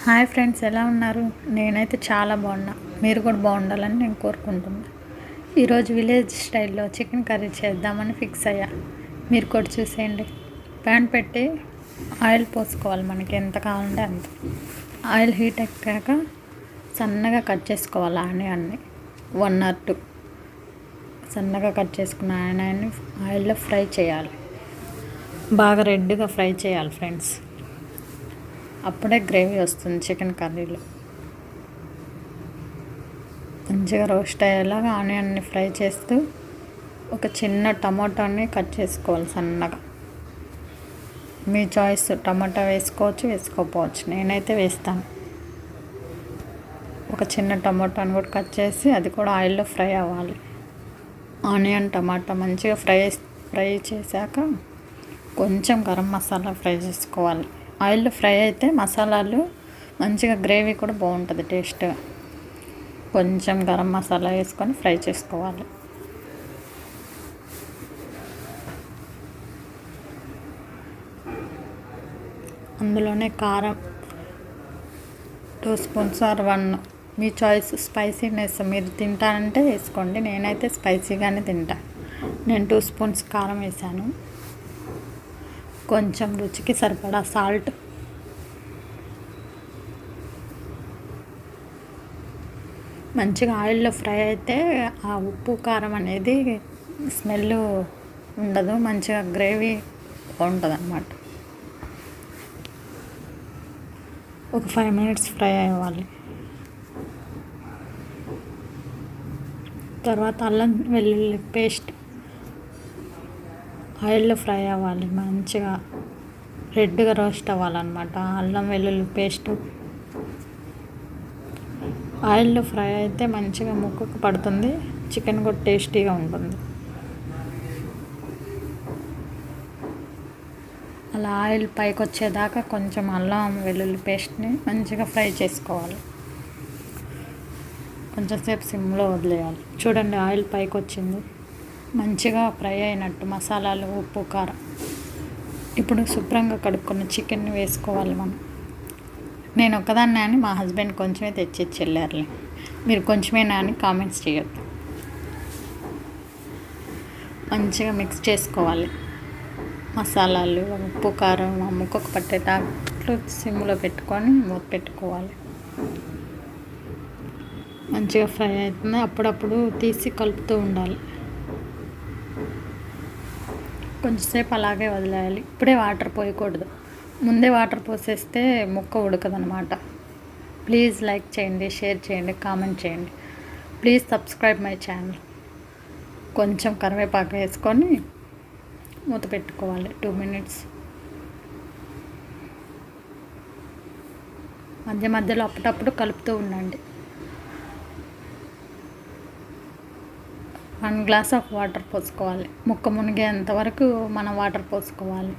Hi friends, ఎలా ఉన్నారు? నేనైతే చాలా బాగున్నా. మీరు కూడా బాగుండాలని నేను కోరుకుంటున్నాను. ఈరోజు విలేజ్ స్టైల్లో చికెన్ కర్రీ చేద్దామని ఫిక్స్ అయ్యా. మీరు కూడా చూసేయండి. ప్యాన్ పెట్టి ఆయిల్ పోసుకోవాలి, మనకి ఎంత కావాలంటే అంత. ఆయిల్ హీట్ ఎక్కాక సన్నగా కట్ చేసుకోవాలి ఆనియన్ని 1 or 2 సన్నగా కట్ చేసుకున్న ఆనియన్ని ఆయిల్లో ఫ్రై చేయాలి. బాగా రెడ్గా ఫ్రై చేయాలి ఫ్రెండ్స్. అప్పుడే గ్రేవీ వస్తుంది చికెన్ కర్రీలో. మంచిగా రోస్ట్ అయ్యేలాగా ఆనియన్ని ఫ్రై చేస్తూ ఒక చిన్న టమాటాని కట్ చేసుకోవాలి సన్నగా. మీ చాయిస్, టమాటా వేసుకోవచ్చు, వేసుకోకపోవచ్చు. నేనైతే వేస్తాను. ఒక చిన్న టమాటాని కూడా కట్ చేసి అది కూడా ఆయిల్లో ఫ్రై అవ్వాలి. ఆనియన్ టమాటా మంచిగా ఫ్రై చేశాక కొంచెం గరం మసాలా ఫ్రై చేసుకోవాలి. ఆయిల్లో ఫ్రై అయితే మసాలాలు మంచిగా గ్రేవీ కూడా బాగుంటుంది టేస్ట్. కొంచెం గరం మసాలా వేసుకొని ఫ్రై చేసుకోవాలి. అందులోనే కారం 2 spoons or 1, me choice. Spiciness మీరు తింటానంటే వేసుకోండి. నేనైతే స్పైసీగానే తింటా. నేను 2 spoons కారం వేసాను. కొంచెం రుచికి సరిపడా సాల్ట్, మంచిగా ఆయిల్లో ఫ్రై అయితే ఆ ఉప్పు కారం అనేది స్మెల్ ఉండదు, మంచిగా గ్రేవీ ఉంటుంది అన్నమాట. ఒక 5 minutes ఫ్రై అవ్వాలి. తర్వాత అల్లం వెల్లుల్లి పేస్ట్ ఆయిల్లో ఫ్రై అవ్వాలి. మంచిగా రెడ్గా రోస్ట్ అవ్వాలన్నమాట. అల్లం వెల్లుల్లి పేస్ట్ ఆయిల్లో ఫ్రై అయితే మంచిగా ముక్కకు పడుతుంది, చికెన్ కూడా టేస్టీగా ఉంటుంది. అలా ఆయిల్ పైకి వచ్చేదాకా కొంచెం అల్లం వెల్లుల్లి పేస్ట్ని మంచిగా ఫ్రై చేసుకోవాలి. కొంచెంసేపు సిమ్లో వదిలేయాలి. చూడండి, ఆయిల్ పైకి వచ్చింది, మంచిగా ఫ్రై అయినట్టు. మసాలాలు, ఉప్పు, కారం. ఇప్పుడు శుభ్రంగా కడుక్కున్న చికెన్ని వేసుకోవాలి మనం. నేను ఒక్కదాన్నే అని మా హస్బెండ్ కొంచెమే తెచ్చి వెళ్ళారులే. మీరు కొంచెమేనా అని కామెంట్స్ చేయొద్దు. మంచిగా మిక్స్ చేసుకోవాలి. మసాలాలు, ఉప్పు, కారం ఆ ముక్కకు పట్టేటట్లు సిమ్లో పెట్టుకొని మూత పెట్టుకోవాలి. మంచిగా ఫ్రై అవుతుంది. అప్పుడప్పుడు తీసి కలుపుతూ ఉండాలి. కొంచెంసేపు అలాగే వదిలేయాలి. ఇప్పుడే వాటర్ పోయకూడదు. ముందే వాటర్ పోసేస్తే ముక్క ఉడకదనమాట. ప్లీజ్ లైక్ చేయండి, షేర్ చేయండి, కామెంట్ చేయండి. Please subscribe my channel. కొంచెం కరివేపాకు వేసుకొని మూత పెట్టుకోవాలి 2 minutes. మధ్య మధ్యలో అప్పుడప్పుడు కలుపుతూ ఉండండి. 1 glass ఆఫ్ వాటర్ పోసుకోవాలి. ముక్క మునిగేంత వరకు మనం వాటర్ పోసుకోవాలి.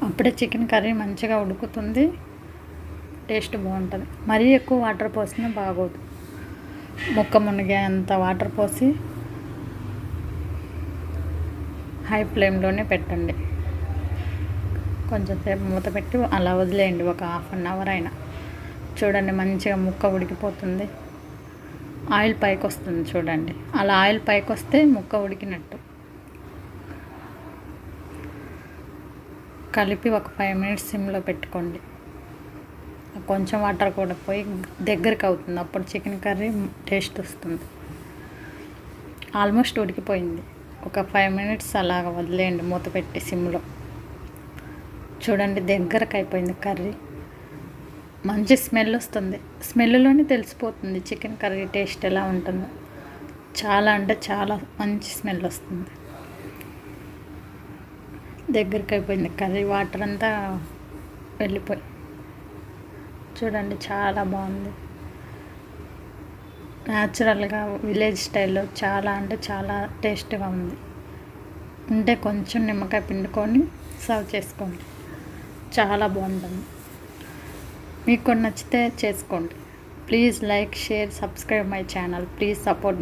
అప్పుడే చికెన్ కర్రీ మంచిగా ఉడుకుతుంది, టేస్ట్ బాగుంటుంది. మరీ ఎక్కువ వాటర్ పోసినా బాగోదు. ముక్క మునిగేంత వాటర్ పోసి హై ఫ్లేమ్లోనే పెట్టండి. కొంచెంసేపు మూత పెట్టి అలా వదిలేయండి, ఒక 1/2 hour అయినా. చూడండి, మంచిగా ముక్క ఉడికిపోతుంది. ఆయిల్ పైకి వస్తుంది చూడండి. అలా ఆయిల్ పైకి వస్తే ముక్క ఉడికినట్టు. కలిపి ఒక 5 minutes సిమ్లో పెట్టుకోండి. కొంచెం వాటర్ కూడా పోయి దగ్గరికి అవుతుంది, అప్పుడు చికెన్ కర్రీ టేస్ట్ వస్తుంది. ఆల్మోస్ట్ ఉడికిపోయింది. ఒక 5 minutes అలాగ వదిలేయండి మూత పెట్టి సిమ్లో. చూడండి, దగ్గరకు అయిపోయింది కర్రీ. మంచి స్మెల్ వస్తుంది. స్మెల్లోనే తెలిసిపోతుంది చికెన్ కర్రీ టేస్ట్ ఎలా ఉంటుందో. చాలా అంటే చాలా మంచి స్మెల్ వస్తుంది. దగ్గరికి అయిపోయింది కర్రీ, వాటర్ అంతా వెళ్ళిపోయి. చూడండి, చాలా బాగుంది. న్యాచురల్గా విలేజ్ స్టైల్లో చాలా అంటే చాలా టేస్ట్గా ఉంది. ఉంటే కొంచెం నిమ్మకాయ పిండుకొని సర్వ్ చేసుకోండి, చాలా బాగుంటుంది. మీకు నచ్చితే చేసుకోండి. Please like, share, subscribe my channel. Please support me.